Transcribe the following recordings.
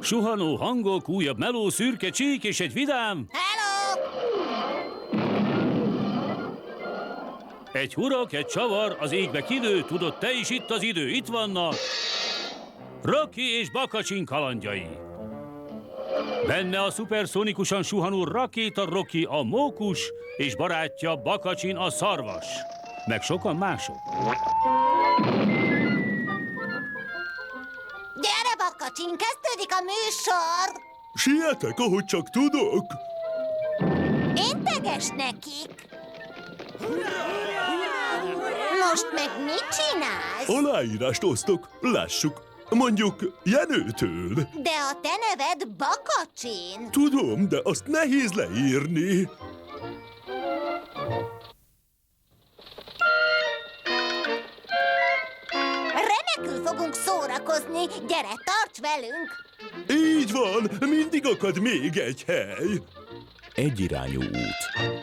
Suhanó hangok, újabb meló, szürke csík és egy vidám... Hello! Egy hurok, egy csavar, az égbe kilő, tudod te is, itt az idő, itt vannak. Rocky és Bakacsin kalandjai. Benne a szuperszonikusan suhanó rakéta Rocky a mókus, és barátja Bakacsin a szarvas. Meg sokan mások. Gyere, Bakacsin, kezdődik a műsor! Sietek, ahogy csak tudok. Integes nekik! Most meg mit csinálsz? Aláírást osztok, lássuk. Mondjuk Jenőtől. De a te neved Bakacsin. Tudom, de azt nehéz leírni. Remekül fogunk szórakozni. Gyere, tarts velünk! Így van, mindig akad még egy hely. Egyirányú út.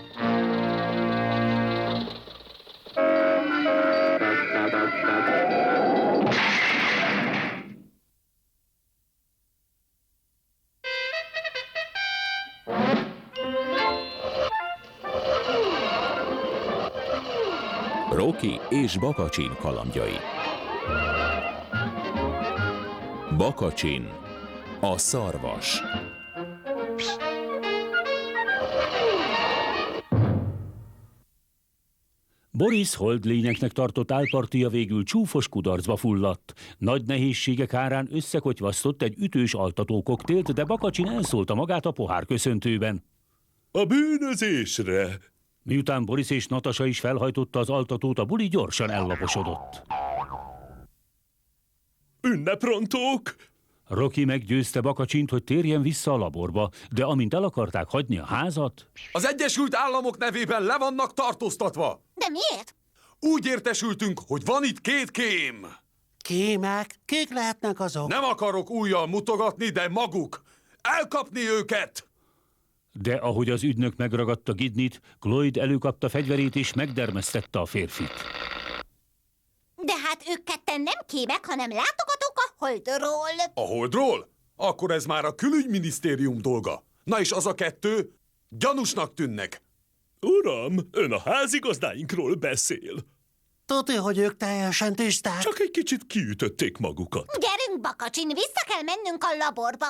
Rocky és Bakacsin kalandjai. Bakacsin, a szarvas. Boris holdlényeknek tartott álpartia végül csúfos kudarcba fulladt. Nagy nehézségek árán összekotyvasztott egy ütős altatókoktélt, de Bakacsin elszólta magát a pohárköszöntőben. A bűnözésre. Miután Boris és Natasa is felhajtotta az altatót, a buli gyorsan ellaposodott. Ünneprontók! Rocky meggyőzte Bakacsint, hogy térjen vissza a laborba, de amint el akarták hagyni a házat... Az Egyesült Államok nevében le vannak tartóztatva. De miért? Úgy értesültünk, hogy van itt 2 kém. Kémek? Kik lehetnek azok? Nem akarok újjal mutogatni, de maguk. Elkapni őket! De ahogy az ügynök megragadta Gidnit, Cloyd előkapta fegyverét és megdermesztette a férfit. De hát ők ketten nem kémek, hanem látogatók a Holdról. A Holdról? Akkor ez már a külügyminisztérium dolga. Na és az a 2 gyanúsnak tűnnek. Uram, ön a házigazdáinkról beszél. Tudja, hogy ők teljesen tiszták. Csak egy kicsit kiütötték magukat. Gyerünk, Bakacsin, vissza kell mennünk a laborba.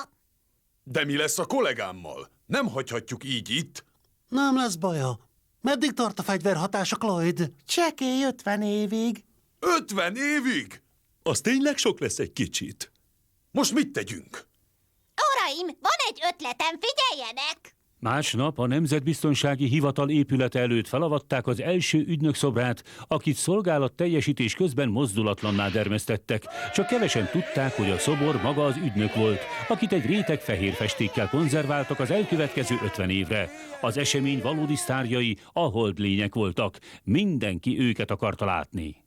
De mi lesz a kollégámmal? Nem hagyhatjuk így itt. Nem lesz baja. Meddig tart a fegyver hatása, Cloyd? Csekély 50 évig. 50 évig? Az tényleg sok lesz egy kicsit. Most mit tegyünk? Uraim, van egy ötletem, figyeljenek! Másnap a Nemzetbiztonsági Hivatal épülete előtt felavatták az első ügynök szobrát, akit szolgálat teljesítés közben mozdulatlanná dermesztettek. Csak kevesen tudták, hogy a szobor maga az ügynök volt, akit egy réteg fehér festékkel konzerváltak az elkövetkező 50 évre. Az esemény valódi sztárjai a holdlények voltak. Mindenki őket akarta látni.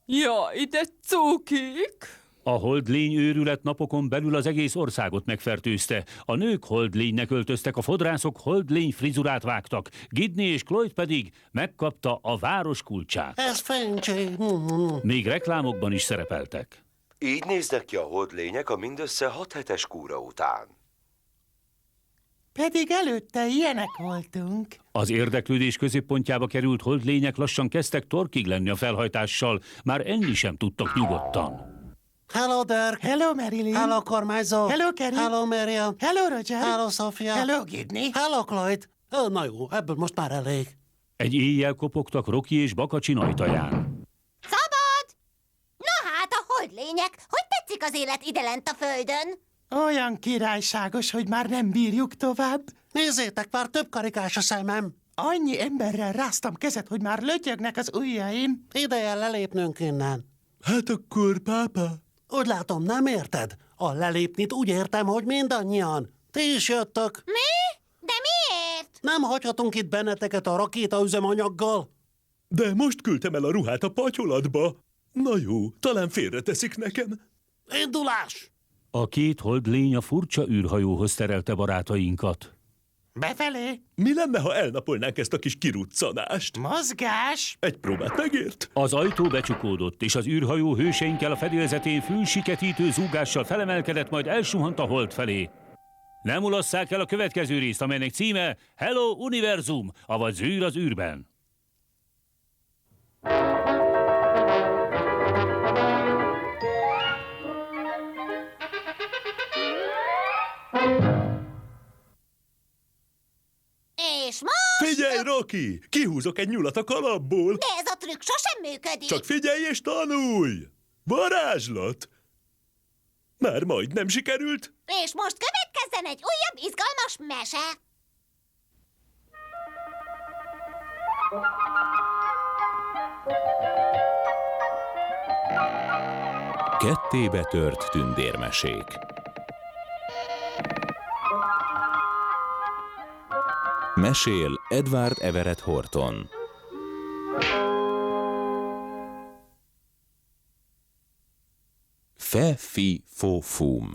Jaj, de cukik! A holdlény őrület napokon belül az egész országot megfertőzte. A nők holdlénynek öltöztek, a fodrászok holdlény frizurát vágtak, Gidney és Cloyd pedig megkapta a város kulcsát. Ez fencsé. Még reklámokban is szerepeltek. Így néznek ki a holdlények a mindössze 6 hetes kúra után. Pedig előtte ilyenek voltunk. Az érdeklődés középpontjába került holdlények lassan kezdtek torkig lenni a felhajtással, már enni sem tudtak nyugodtan. Hello, Dirk. Hello, Marilyn. Hello, kormányzó. Hello, Kerry. Hello, Miriam. Hello, Roger. Hello, Sophia. Hello, Gidney. Hello, Cloyd. Na jó, ebből most már elég. Egy éjjel kopogtak Rocky és Bakacsin ajtaján. Szabad! Na hát, a holdlények, hogy tetszik az élet idelent a földön? Olyan királyságos, hogy már nem bírjuk tovább. Nézzétek, már több karikás a szemem. Annyi emberrel ráztam kezet, hogy már lötyögnek az ujjaim. Ideje lelépnünk innen. Hát akkor, pápa. Úgy látom, nem érted? A lelépnit úgy értem, hogy mindannyian. Ti is jöttök. Mi? De miért? Nem hagyhatunk itt benneteket a rakétaüzemanyaggal. De most küldtem el a ruhát a patyolatba. Na jó, talán félreteszik nekem. Indulás! A 2 holdlény a furcsa űrhajóhoz terelte barátainkat. Befelé. Mi lenne, ha elnapolnánk ezt a kis kiruccanást? Mozgás. Egy próbát megért? Az ajtó becsukódott, és az űrhajó hőseinkkel a fedélzetén fülsiketítő zúgással felemelkedett, majd elsuhant a hold felé. Nem ulasszák el a következő részt, amelynek címe Hello Univerzum, avagy Zűr az űrben. És most... Figyelj, Rocky! Kihúzok egy nyulat a kalapból. De ez a trükk sosem működik. Csak figyelj és tanulj! Varázslat! Már majdnem sikerült. És most következzen egy újabb izgalmas mese. Kettébe tört tündérmesék. Mesél Edward Everett Horton. Fe-fi-fo-fum.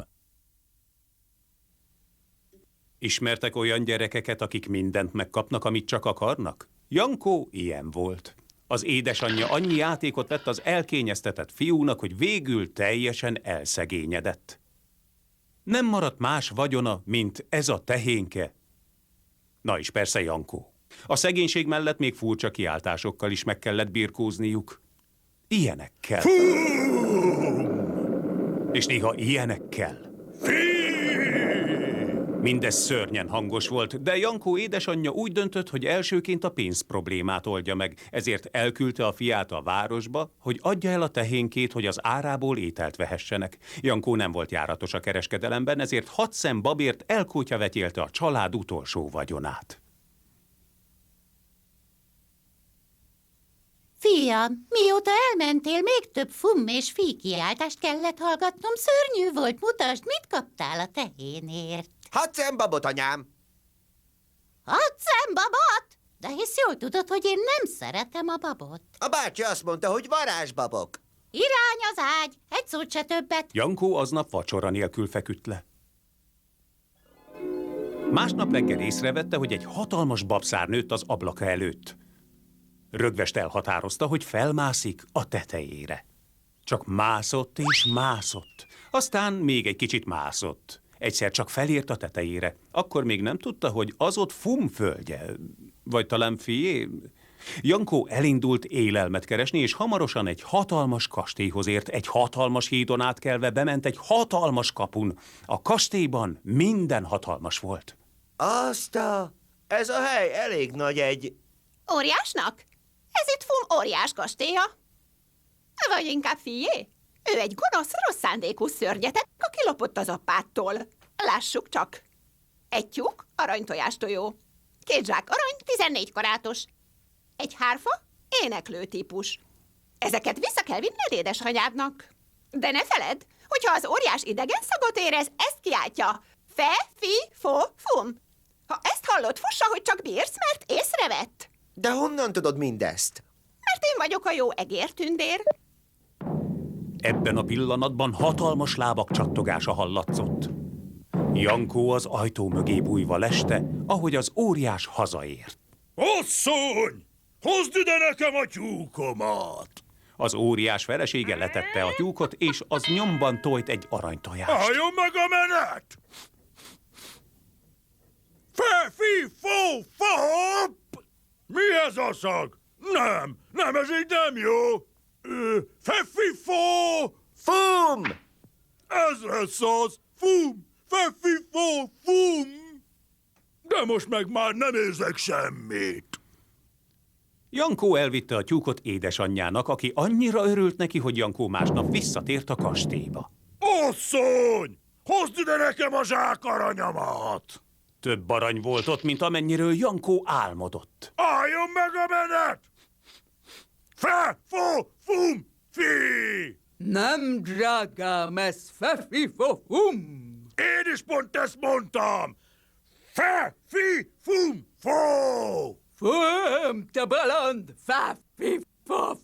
Ismertek olyan gyerekeket, akik mindent megkapnak, amit csak akarnak? Jankó ilyen volt. Az édesanyja annyi játékot vett az elkényeztetett fiúnak, hogy végül teljesen elszegényedett. Nem maradt más vagyona, mint ez a tehénke. Na és persze Jankó. A szegénység mellett még furcsa kiáltásokkal is meg kellett birkózniuk. Ilyenekkel. És néha ilyenekkel. Mindez szörnyen hangos volt, de Jankó édesanyja úgy döntött, hogy elsőként a pénz problémát oldja meg, ezért elküldte a fiát a városba, hogy adja el a tehénkét, hogy az árából ételt vehessenek. Jankó nem volt járatos a kereskedelemben, ezért 6 szem babért elkutyavetyelte a család utolsó vagyonát. Fiam, mióta elmentél, még több fum és fí kiáltást kellett hallgatnom. Szörnyű volt, mutasd, mit kaptál a tehénért. 6 szem babot, anyám. 6 szem babot? De hisz jól tudod, hogy én nem szeretem a babot. A bácsi azt mondta, hogy varázsbabok. Irány az ágy, egy szót se többet. Jankó aznap vacsora nélkül feküdt le. Másnap reggel észrevette, hogy egy hatalmas babszár nőtt az ablaka előtt. Rögvest elhatározta, hogy felmászik a tetejére. Csak mászott és mászott. Aztán még egy kicsit mászott. Egyszer csak felért a tetejére. Akkor még nem tudta, hogy az ott Fum földje. Vagy talán fié? Jankó elindult élelmet keresni, és hamarosan egy hatalmas kastélyhoz ért. Egy hatalmas hídon átkelve bement egy hatalmas kapun. A kastélyban minden hatalmas volt. Ez a hely elég nagy egy... Óriásnak? Ez itt Fum óriás kastélya. Vagy inkább fié? Ő egy gonosz, rossz szándékú szörnyetek, aki lopott az apától. Lássuk csak. Egy tyúk, aranytojástojó. 2 zsák arany, 14 karátos. Egy hárfa, éneklő típus. Ezeket vissza kell vinned édesanyádnak. De ne feledd, hogyha az óriás idegen szagot érez, ezt kiáltja. Fe-fi-fo-fum. Ha ezt hallod, fussa, hogy csak bírsz, mert észrevett. De honnan tudod mindezt? Mert én vagyok a jó egértündér. Ebben a pillanatban hatalmas lábak csattogása hallatszott. Jankó az ajtó mögé bújva leste, ahogy az óriás hazaért. Asszony! Hozd ide nekem a tyúkomat! Az óriás felesége letette a tyúkot, és az nyomban tojt egy aranytojást. Álljon meg a menet! Fe-fi-fo-fop! Mi ez a szag? Nem, ez így nem jó! Fe-fi-fo! Fum! Ez lesz az! Fum! Fe-fi-fo-fum! De most meg már nem érzek semmit! Jankó elvitte a tyúkot édesanyjának, aki annyira örült neki, hogy Jankó másnap visszatért a kastélyba. Asszony! Hozd ide nekem a zsákaranyamat! Több arany volt ott, mint amennyiről Jankó álmodott. Álljon meg a menet! Fe-fo-fum-fi! Nem, drágám, ez fe-fi-fo-fum. Én is pont ezt mondtam! Fe-fi-fum-fo! Fum, te baland, fe-fi-fo-fum.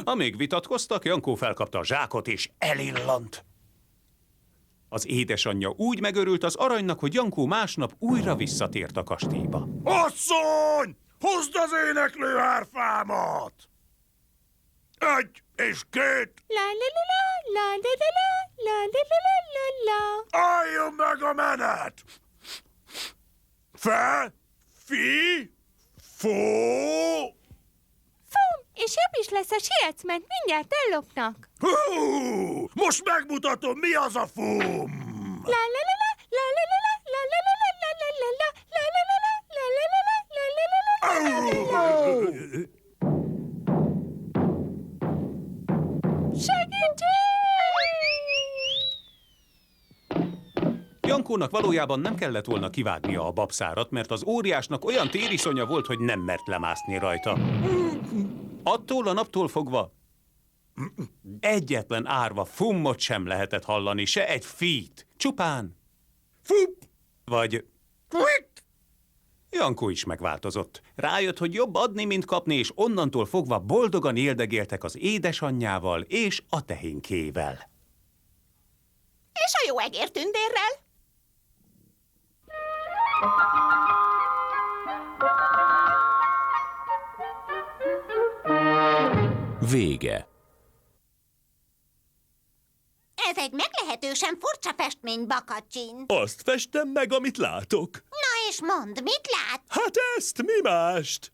Amíg vitatkoztak, Jankó felkapta a zsákot és elillant. Az édesanyja úgy megörült az aranynak, hogy Jankó másnap újra visszatért a kastélyba. Asszony! Hozd az éneklő hárfámat! 1 és 2. La la la la, la la la la, la la la la la. Álljon meg a menet! Fe, fi, fó. Fum, és jobb is lesz, ha sietsz, mert mindjárt ellopnak. Hú, most megmutatom, mi az a fum! La la la la, la la la la, la la la la, la la la la, la la la la, la la la la, la la la la, la la la. Jankónak valójában nem kellett volna kivágnia a babszárat, mert az óriásnak olyan tériszonya volt, hogy nem mert lemászni rajta. Attól a naptól fogva egyetlen árva fummot sem lehetett hallani, se egy fít, csupán Fup! vagy... Quick! Jankó is megváltozott. Rájött, hogy jobb adni, mint kapni, és onnantól fogva boldogan éldegéltek az édesanyjával és a tehénkével. És a jó egértündérrel? Vége. Ez egy meglehetősen furcsa festmény, Bakacsin. Azt festem meg, amit látok. Na és mondd, mit lát? Hát ezt, mi mást?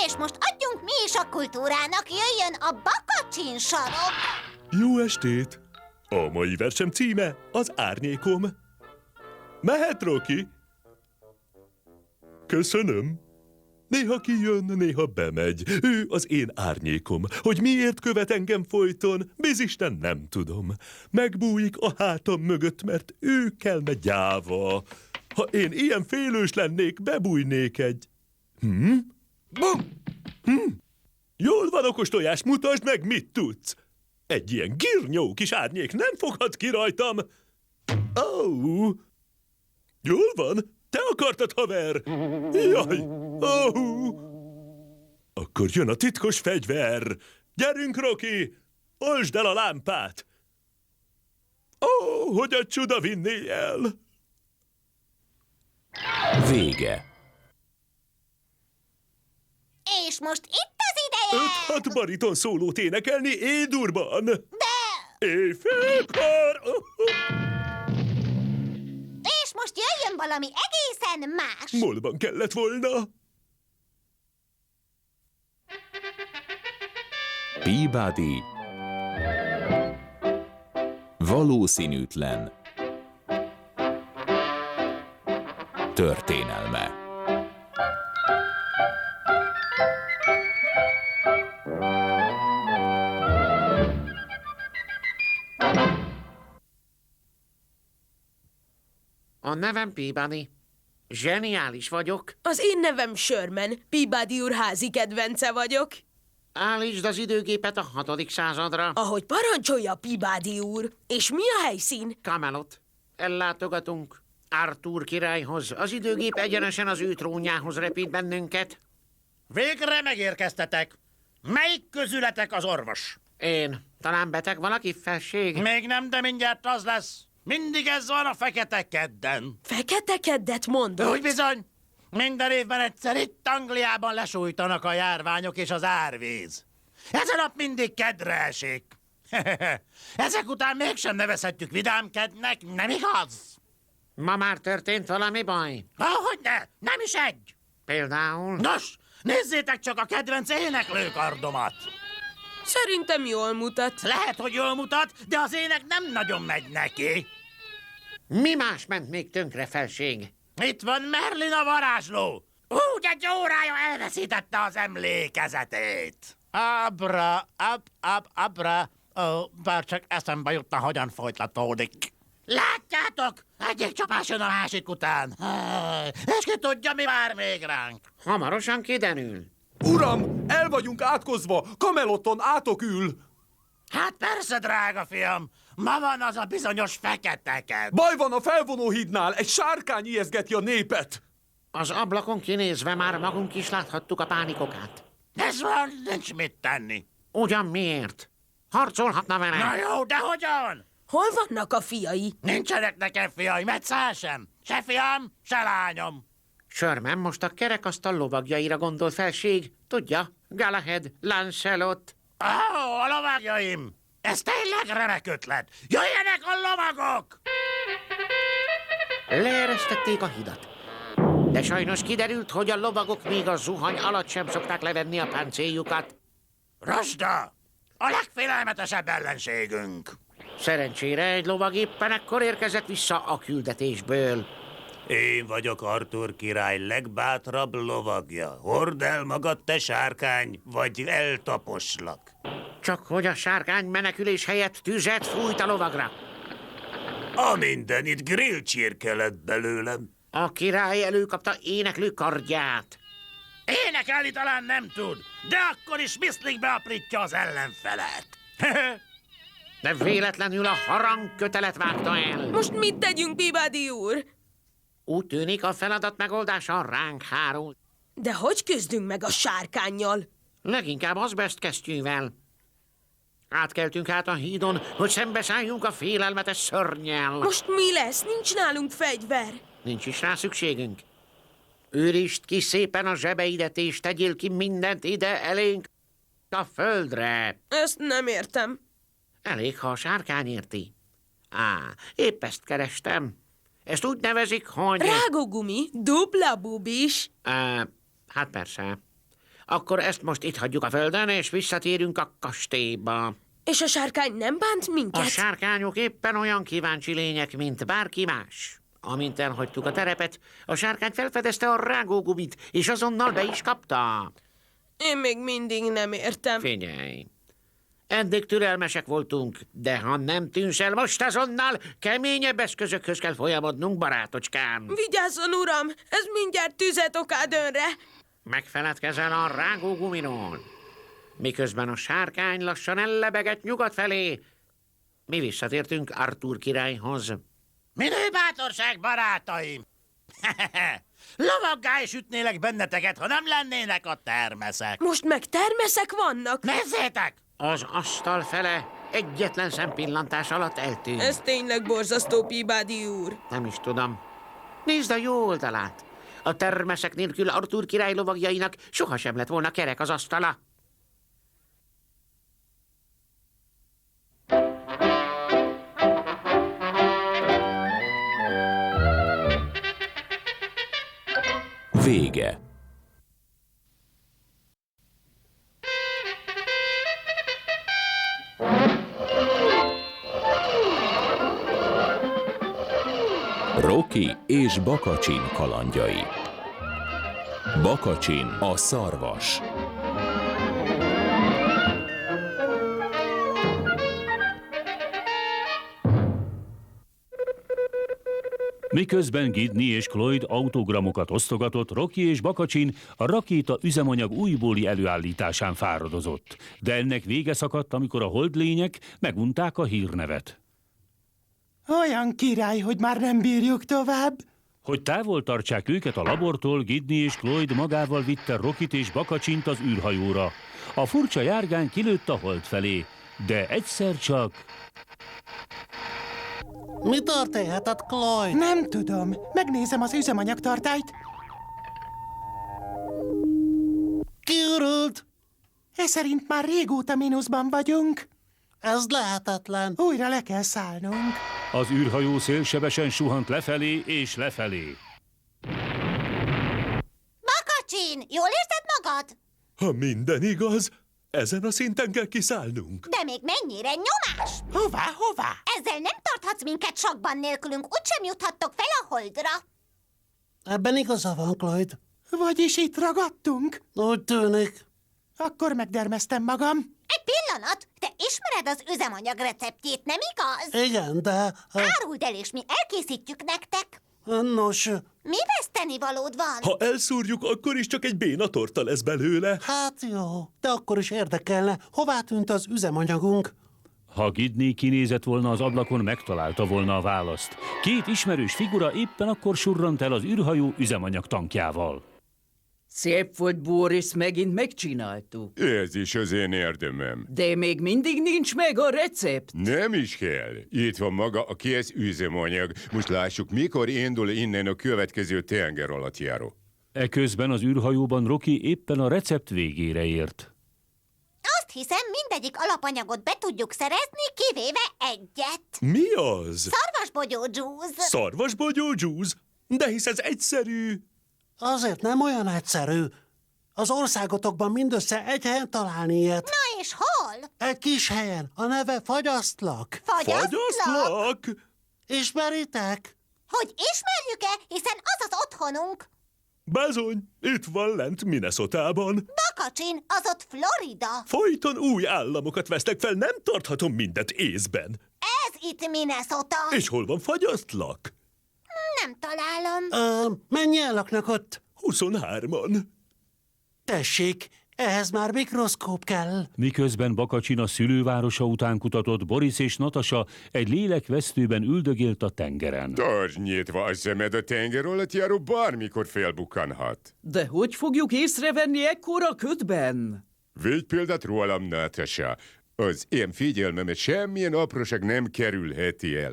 És most adjunk mi is a kultúrának, jöjjön a Bakacsin sarok. Jó estét! A mai versem címe az árnyékom. Mehet, Rocky? Köszönöm. Néha kijön, néha bemegy. Ő az én árnyékom. Hogy miért követ engem folyton, bizisten nem tudom. Megbújik a hátam mögött, mert ő kelne gyáva. Ha én ilyen félős lennék, bebújnék egy... Jól van, okos tojás, mutasd meg, mit tudsz. Egy ilyen girnyó kis árnyék nem foghat ki rajtam. Jól van, te akartad, haver. Jaj, Akkor jön a titkos fegyver. Gyerünk, Rocky, olsd el a lámpát. Hogy a csuda vinné el. Vége. És most itt az ideje! 5-6 bariton szólót énekelni édurban. De... Éjfélkor! És most jöjjön valami egészen más! Molban kellett volna. Peabody. Valószínűtlen. Történelme. A nevem Peabody. Zseniális vagyok. Az én nevem Sherman, Peabody úr házi kedvence vagyok. Állítsd az időgépet a 6. századra. Ahogy parancsolja Peabody úr. És mi a helyszín? Camelot. Ellátogatunk Arthur királyhoz. Az időgép egyenesen az ő trónjához repít bennünket. Végre megérkeztetek. Melyik közületek az orvos? Én. Talán beteg valaki, felség? Még nem, de mindjárt az lesz. Mindig ez van a fekete kedden. Fekete keddet mondod? Úgy bizony. Minden évben egyszer itt Angliában lesújtanak a járványok és az árvíz. Ez a nap mindig kedre esik. Ezek után mégsem nevezhetjük vidámkednek, nem igaz? Ma már történt valami baj? Hogyne, nem is egy. Például? Nos, nézzétek csak a kedvenc éneklőkardomat. Szerintem jól mutat. Lehet, hogy jól mutat, de az ének nem nagyon megy neki. Mi más ment még tönkre, felség? Itt van Merlin a varázsló. Úgy egy órája elveszítette az emlékezetét. Abra, abra. Bár csak eszembe jutna, hogyan folytatódik. Látjátok? Egyik csapás jön a másik után. És ki tudja, mi vár még ránk. Hamarosan kiderül. Uram, el vagyunk átkozva, Cameloton átok ül. Hát persze, drága fiam. Ma van az a bizonyos feketeked. Baj van a felvonóhídnál, egy sárkány ijeszgeti a népet. Az ablakon kinézve már magunk is láthattuk a pánikokát. Ez van, nincs mit tenni. Ugyan miért? Harcolhatna vele. Na jó, de hogyan? Hol vannak a fiai? Nincsenek nekem fiaim, egyszer sem. Se fiam, se lányom. Sherman most a kerekasztal lovagjaira gondol felség. Tudja, Galahad, Lancelot. A lovagjaim! Ez tényleg remek ötlet! Jöjjenek a lovagok! Leeresztették a hidat. De sajnos kiderült, hogy a lovagok még a zuhany alatt sem szokták levenni a páncéljukat. Rasda! A legfélelmetesebb ellenségünk! Szerencsére egy lovag éppen ekkor érkezett vissza a küldetésből. Én vagyok Artúr király legbátrabb lovagja. Hord el magad, te sárkány, vagy eltaposlak. Csak hogy a sárkány menekülés helyett tüzet fújt a lovagra. A mindenit grillcsirke lett belőlem. A király előkapta éneklő kardját. Énekelni talán nem tud, de akkor is miszlikbe aprítja az ellenfelet. De véletlenül a harangkötelet vágta el. Most mit tegyünk, Peabody úr? Úgy tűnik, a feladat megoldása ránk hárul. De hogy küzdünk meg a sárkánnyal? Leginkább azbest kesztyűvel. Átkeltünk át a hídon, hogy szembeszálljunk a félelmetes szörnnyel. Most mi lesz? Nincs nálunk fegyver. Nincs is rá szükségünk. Őrizd ki szépen a zsebeidet, és tegyél ki mindent ide elénk a földre. Ezt nem értem. Elég, ha a sárkány érti. Épp ezt kerestem. Ezt úgy nevezik, hogy... Rágógumi, dupla bubis. Hát persze. Akkor ezt most itt hagyjuk a földön, és visszatérünk a kastélyba. És a sárkány nem bánt minket? A sárkányok éppen olyan kíváncsi lények, mint bárki más. Amint elhagytuk a terepet, a sárkány felfedezte a rágógumit, és azonnal be is kapta. Én még mindig nem értem. Figyelj! Eddig türelmesek voltunk, de ha nem tűnsz el most azonnal, keményebb eszközökhöz kell folyamodnunk, barátocskám. Vigyázzon, uram! Ez mindjárt tüzet okád önre! Megfeledkezel a rágógumiról. Miközben a sárkány lassan ellebegett nyugat felé, mi visszatértünk Artúr királyhoz. Minő bátorság, barátaim! Lovaggá is ütnélek benneteket, ha nem lennének a termeszek. Most meg termeszek vannak? Nézzétek! Az asztal fele egyetlen szempillantás alatt eltűnt. Ez tényleg borzasztó, Peabody úr. Nem is tudom. Nézd a jó oldalát. A termeszek nélkül Artúr király lovagjainak sohasem lett volna kerek az asztala. Vége. Rocky és Bakacsin kalandjai. Bakacsin a szarvas. Miközben Gidney és Cloyd autogramokat osztogatott, Rocky és Bakacsin a rakéta üzemanyag újbóli előállításán fáradozott. De ennek vége szakadt, amikor a holdlények megunták a hírnevet. Olyan király, hogy már nem bírjuk tovább. Hogy távol tartsák őket a labortól, Gidney és Cloyd magával vitte Rockit és Bakacsint az űrhajóra. A furcsa járgány kilőtt a hold felé, de egyszer csak... Mi történhetett, Cloyd? Nem tudom. Megnézem az üzemanyagtartályt. Kiürült. Ez szerint már régóta mínuszban vagyunk. Ez lehetetlen. Újra le kell szállnunk. Az űrhajó szélsebesen suhant lefelé és lefelé. Bakacsin, jól érzed magad? Ha minden igaz, ezen a szinten kell kiszállnunk. De még mennyire nyomás? Hová? Ezzel nem tarthatsz minket sokban nélkülünk, úgysem juthattok fel a holdra. Ebben igaza van, Cloyd. Vagyis itt ragadtunk? Úgy tűnik. Akkor megdermeztem magam. Egy pillanat, te ismered az üzemanyag receptjét, nem igaz? Igen, de... Áruld el, és mi elkészítjük nektek. Nos... Mi vesztenivalód van? Ha elszúrjuk, akkor is csak egy béna torta lesz belőle. Hát jó, de akkor is érdekelne, hová tűnt az üzemanyagunk? Ha Gidney kinézett volna az ablakon, megtalálta volna a választ. Két ismerős figura éppen akkor surrant el az űrhajó üzemanyag tankjával. Szép volt, Boris, megint megcsináltuk. Ez is az én érdemem. De még mindig nincs meg a recept. Nem is kell. Itt van maga a kész üzemanyag. Most lássuk, mikor indul innen a következő tengeralattjáró. Eközben az űrhajóban Rocky éppen a recept végére ért. Azt hiszem, mindegyik alapanyagot be tudjuk szerezni, kivéve egyet. Mi az? Szarvasbogyó dzsúz. Szarvasbogyó dzsúz? De hisz ez egyszerű. Azért nem olyan egyszerű. Az országotokban mindössze egy helyen találni ilyet. Na és hol? Egy kis helyen. A neve Fagyasztlak. Fagyasztlak? Ismeritek? Hogy ismerjük-e, hiszen az az otthonunk. Bizony, itt van lent Minnesotában. Bakacsin, az ott Florida. Folyton új államokat vesznek fel, nem tarthatom mindet észben. Ez itt Minnesota. És hol van Fagyasztlak? Nem találom. Mennyien laknak ott? 23-an. Tessék, ehhez már mikroszkóp kell. Miközben Bakacsin a szülővárosa után kutatott, Boris és Natasa egy lélekvesztőben üldögélt a tengeren. Tartsd nyitva a szemed, a tengeralattjáró bármikor felbukkanhat. De hogy fogjuk észrevenni ekkora ködben? Védj példát rólam, Natasha. Az én figyelmemet semmilyen apróság nem kerülheti el.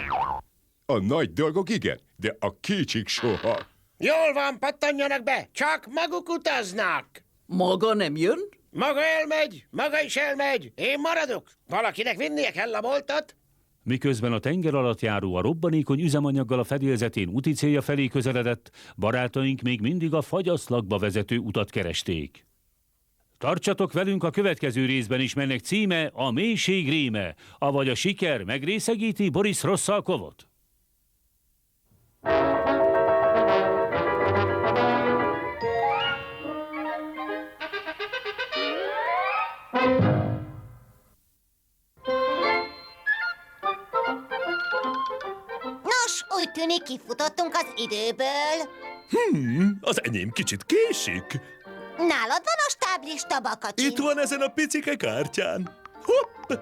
A nagy dolgok igen, de a kicsik soha. Jól van, pattanjanak be, csak maguk utaznak. Maga nem jön? Maga elmegy, maga is elmegy, én maradok. Valakinek vinnie kell a boltot. Miközben a tengeralattjáró a robbanékony üzemanyaggal a fedélzetén úti célja felé közeledett, barátaink még mindig a Fagyasztlakba vezető utat keresték. Tartsatok velünk a következő részben is, melynek címe a Mélység réme, avagy a siker megrészegíti Boris Rosszalkovot. Nos, úgy tűnik, kifutottunk az időből. Az enyém kicsit késik. Nálad van a stáblista, Bakacsin? Itt van ezen a picike kártyán. Hopp!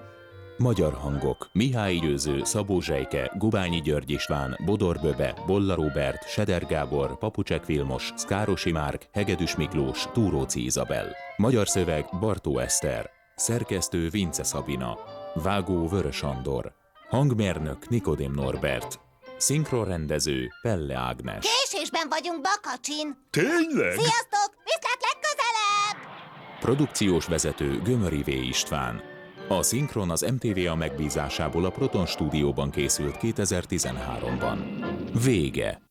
Magyar hangok: Mihály Győző, Szabó Zsejke, Gubányi György István, Bodor Böbe, Bolla Róbert, Seder Gábor, Papucsek Vilmos, Szkárosi Márk, Hegedűs Miklós, Túróci Izabel. Magyar szöveg: Bartó Eszter. Szerkesztő: Vince Szabina. Vágó: Vörös Andor. Hangmérnök: Nikodém Norbert. Szinkronrendező: Pelle Ágnes. Késésben vagyunk, Bakacsin. Tényleg? Sziasztok! Viszlát legközelebb! Produkciós vezető: Gömöri V. István. A szinkron az MTVA megbízásából a Proton stúdióban készült 2013-ban. Vége.